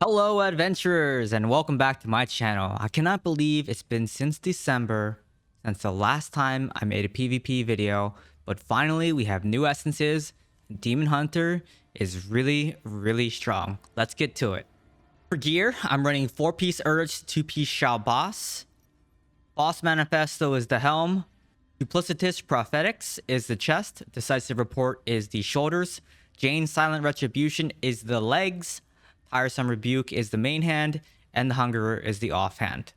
Hello adventurers and welcome back to my channel. I cannot believe it's been since December since the last time I made a PvP video, but finally we have new essences. Demon Hunter is really strong. Let's get to it. For gear, I'm running 4-piece Urge, 2-piece Shao Boss. Boss Manifesto is the helm. Duplicitous Prophetics is the chest. Decisive Report is the shoulders. Jane's Silent Retribution is the legs. Tiresome Rebuke is the main hand, and the Hungerer is the offhand.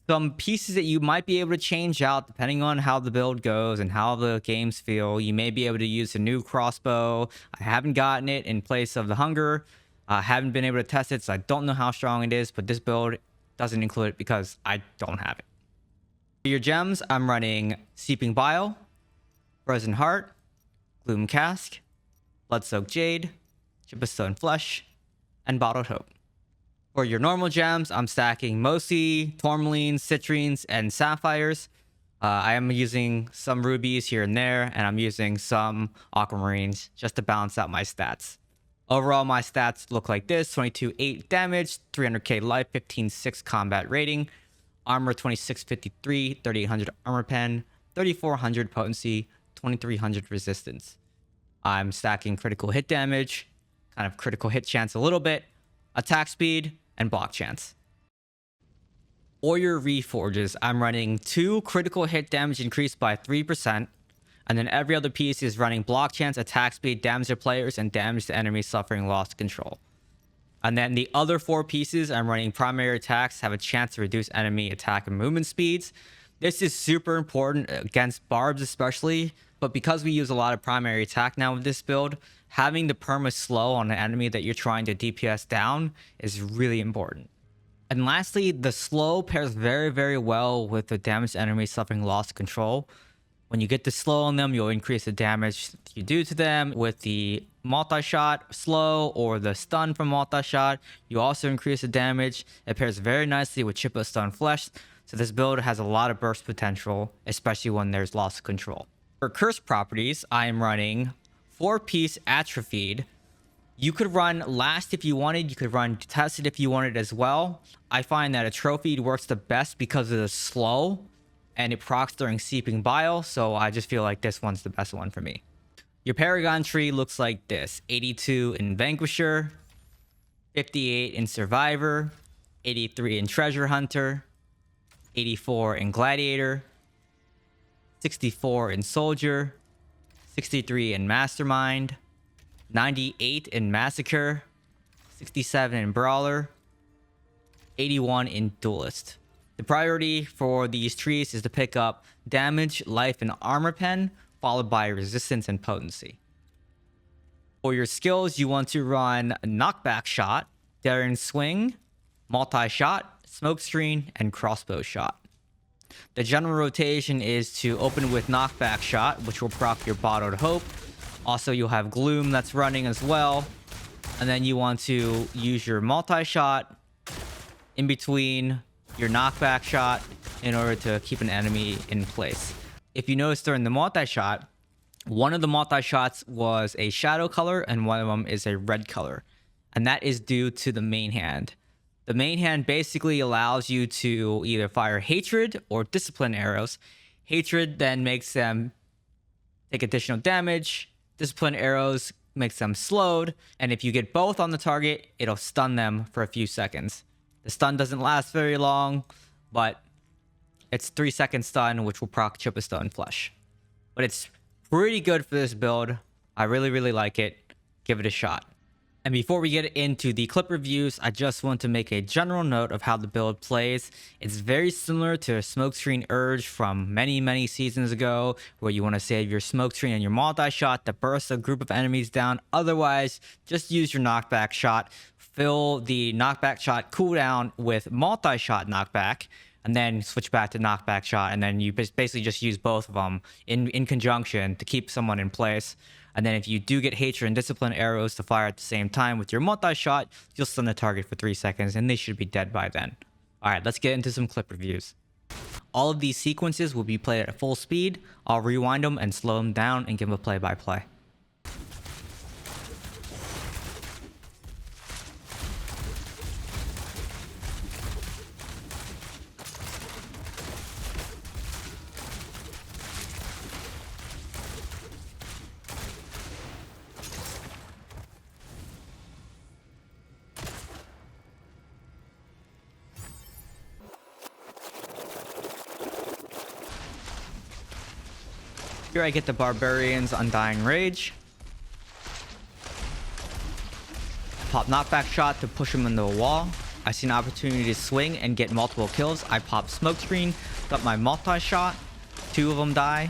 Some pieces that you might be able to change out depending on how the build goes and how the games feel. You may be able to use a new crossbow. I haven't gotten it in place of the Hungerer. I haven't been able to test it, so I don't know how strong it is, but this build doesn't include it because I don't have it. For your gems, I'm running Seeping Bile, Frozen Heart, Gloom Cask, Blood-Soaked Jade, Chip of Stone Flesh, and Bottled Hope. For your normal gems, I'm stacking mostly tourmalines, citrines, and sapphires. I am using some rubies here and there, and I'm using some aquamarines just to balance out my stats. Overall, my stats look like this: 22.8 damage, 300k life, 15.6 combat rating, armor 2653, 3800 armor pen, 3400 potency, 2300 resistance. I'm stacking critical hit damage, kind of critical hit chance a little bit, attack speed, and block chance. For your reforges, I'm running 2 critical hit damage increased by 3%, and then every other piece is running block chance, attack speed, damage to players, and damage to enemies suffering loss control. And then the other 4 pieces, I'm running primary attacks, have a chance to reduce enemy attack and movement speeds. This is super important against barbs especially, but because we use a lot of primary attack now with this build, having the perma slow on an enemy that you're trying to DPS down is really important. And lastly, the slow pairs very well with the damaged enemy suffering loss control. When you get the slow on them, you'll increase the damage you do to them. With the multi-shot slow or the stun from multi-shot, you also increase the damage. It pairs very nicely with Chip of Stone Flesh, so this build has a lot of burst potential, especially when there's loss of control. For curse properties, I am running 4-piece Atrophied. You could run Last if you wanted. You could run Tested if you wanted as well. I find that Atrophied works the best because of the slow, and it procs during Seeping Bile, so I just feel like this one's the best one for me. Your Paragon tree looks like this: 82 in Vanquisher, 58 in Survivor, 83 in Treasure Hunter, 84 in Gladiator, 64 in Soldier, 63 in Mastermind, 98 in Massacre, 67 in Brawler, 81 in Duelist. The priority for these trees is to pick up damage, life, and armor pen, followed by resistance and potency. For your skills, you want to run Knockback Shot, Daring Swing, Multi-Shot, Smokescreen, and Crossbow Shot. The general rotation is to open with Knockback Shot, which will proc your Bottled Hope. Also, you'll have Gloom that's running as well. And then you want to use your Multi-Shot in between your Knockback Shot in order to keep an enemy in place. If you notice during the multi-shot, one of the multi-shots was a shadow color and one of them is a red color. And that is due to the main hand. The main hand basically allows you to either fire Hatred or Discipline arrows. Hatred then makes them take additional damage. Discipline arrows makes them slowed. And if you get both on the target, it'll stun them for a few seconds. The stun doesn't last very long, but it's 3-second stun, which will proc Chip of Stone Flesh. But it's pretty good for this build. I really like it. Give it a shot. And before we get into the clip reviews, I just want to make a general note of how the build plays. It's very similar to a Smokescreen Urge from many seasons ago, where you want to save your Smokescreen and your multi-shot to burst a group of enemies down. Otherwise, just use your Knockback Shot. Fill the Knockback Shot cooldown with multi-shot knockback, and then switch back to Knockback Shot, and then you basically just use both of them in conjunction to keep someone in place. And then if you do get Hatred and Discipline arrows to fire at the same time with your multi-shot, you'll stun the target for 3 seconds, and they should be dead by then. Alright, let's get into some clip reviews. All of these sequences will be played at full speed. I'll rewind them and slow them down and give them a play-by-play. Here I get the Barbarian's Undying Rage. Pop knockback shot to push him into a wall. I see an opportunity to swing and get multiple kills. I pop smokescreen, got my multi-shot. 2 of them die.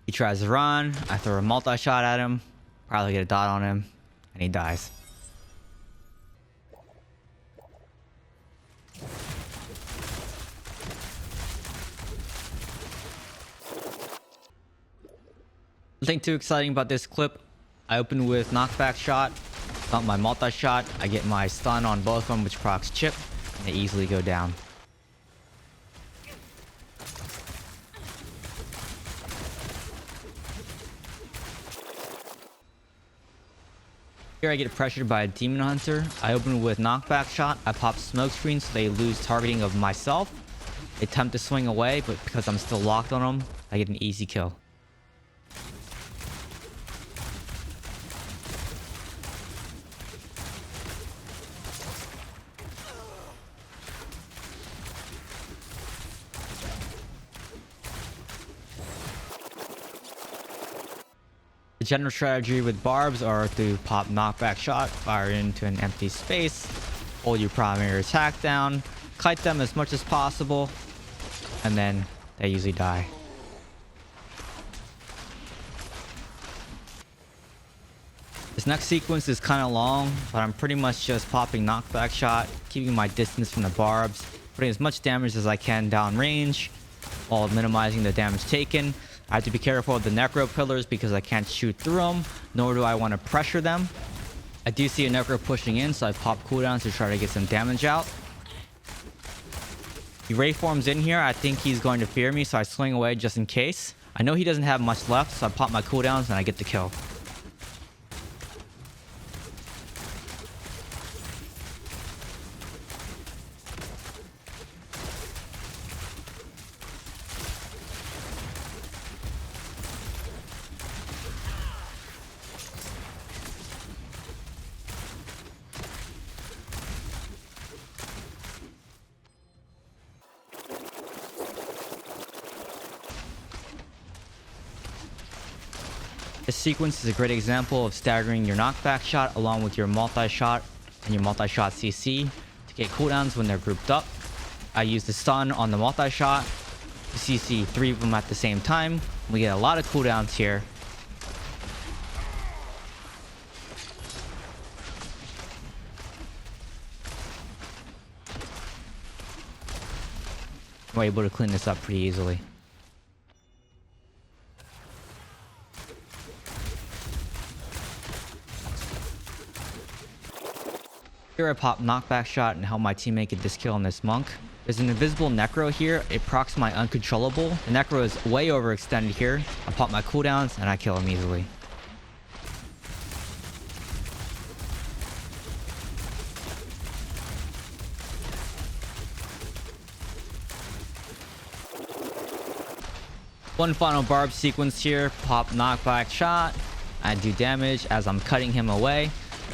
He tries to run. I throw a multi-shot at him. Probably get a dot on him. And he dies. Nothing too exciting about this clip. I open with knockback shot, not my multi-shot. I get my stun on both of them, which procs chip, and they easily go down. Here I get pressured by a demon hunter. I open with knockback shot. I pop smokescreen so they lose targeting of myself. They attempt to swing away, but because I'm still locked on them, I get an easy kill. The general strategy with barbs are to pop knockback shot, fire into an empty space, hold your primary attack down, kite them as much as possible, and then they usually die. This next sequence is kind of long, but I'm pretty much just popping knockback shot, keeping my distance from the barbs, putting as much damage as I can down range, while minimizing the damage taken. I have to be careful of the necro pillars because I can't shoot through them, nor do I want to pressure them. I do see a necro pushing in, so I pop cooldowns to try to get some damage out. He reforms in here. I think he's going to fear me, so I swing away just in case. I know he doesn't have much left, so I pop my cooldowns and I get the kill. This sequence is a great example of staggering your knockback shot along with your multi-shot and your multi-shot CC to get cooldowns when they're grouped up. I use the stun on the multi-shot to CC 3 of them at the same time. We get a lot of cooldowns here. We're able to clean this up pretty easily. Here I pop knockback shot and help my teammate get this kill on this monk. There's an invisible necro here. It procs my uncontrollable. The necro is way overextended here. I pop my cooldowns and I kill him easily. One final barb sequence here. Pop knockback shot. I do damage as I'm cutting him away.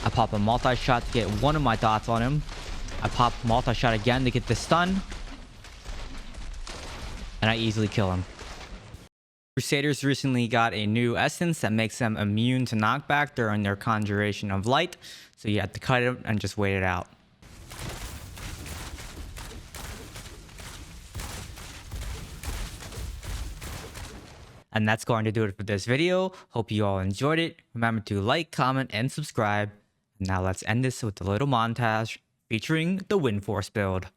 I pop a multi-shot to get one of my dots on him. I pop multi-shot again to get the stun. And I easily kill him. Crusaders recently got a new essence that makes them immune to knockback during their conjuration of light. So you have to cut it and just wait it out. And that's going to do it for this video. Hope you all enjoyed it. Remember to like, comment, and subscribe. Now let's end this with a little montage featuring the WindForce build.